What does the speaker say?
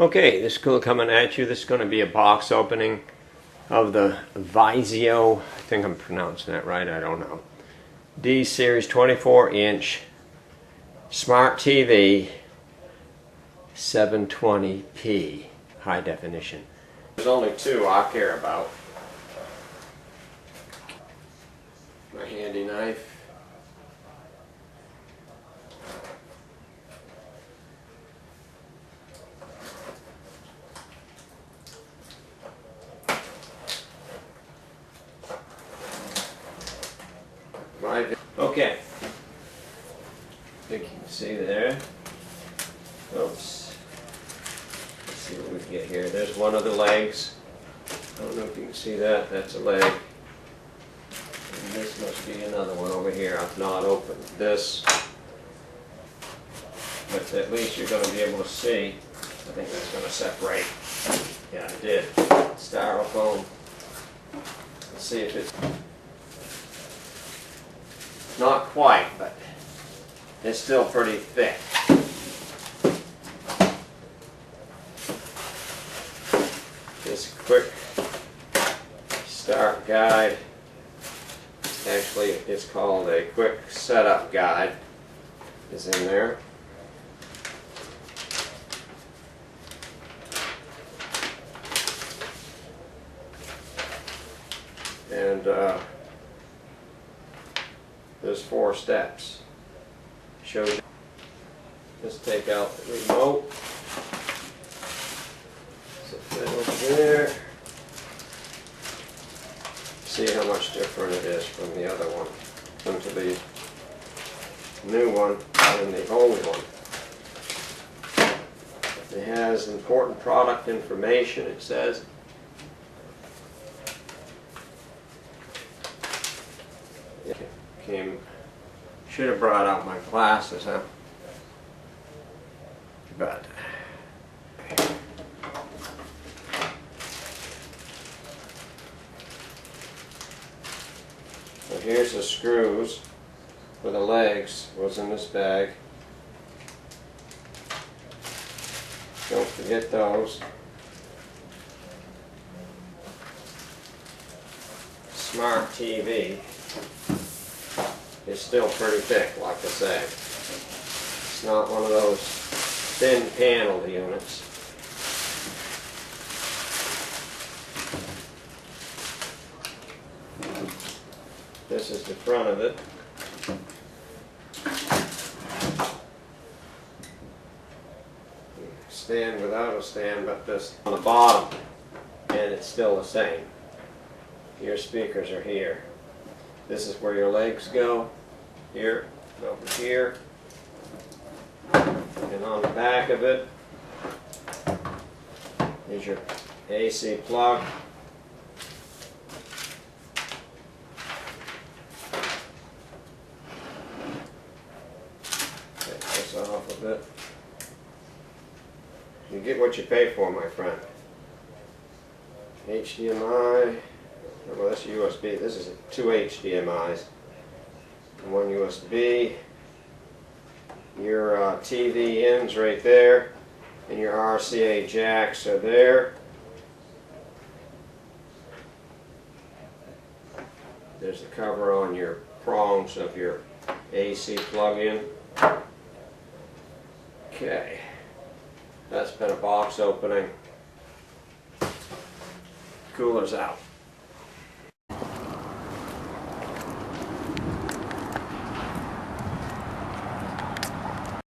Okay, this is coming at you. This is going to be a box opening of the Vizio. I think I'm pronouncing that right. I don't know. D series 24-inch smart TV 720p high definition. There's only two I care about. My handy knife. Okay, I think you can see there. Oops. Let's see what we can get here. There's one of the legs. I don't know if you can see that. That's a leg. And this must be another one over here. I've not opened this. But at least you're going to be able to see. I think that's going to separate. Yeah, it did. Styrofoam. Let's see if it's... Not quite, but it's still pretty thick. This quick start guide, actually it's called a quick setup guide, is in there. And there's 4 steps. Shows you. Just take out the remote. So fit over there. See how much different it is from the other one. Into the new one and the old one. It has important product information, it says. Should have brought out my glasses, huh? But so here's the screws for the legs. Was in this bag. Don't forget those. Smart TV. It's still pretty thick, like I say. It's not one of those thin panel units. This is the front of it. Stand without a stand, but this on the bottom, and it's still the same. Your speakers are here. This is where your legs go, here, over here, and on the back of it is your AC plug. Take this off of it. You get what you pay for, my friend. HDMI. Well, that's USB. This is 2 HDMIs. And 1 USB. Your TV ends right there. And your RCA jacks are there. There's the cover on your prongs of your AC plug-in. Okay. That's been a box opening. Cooler's out.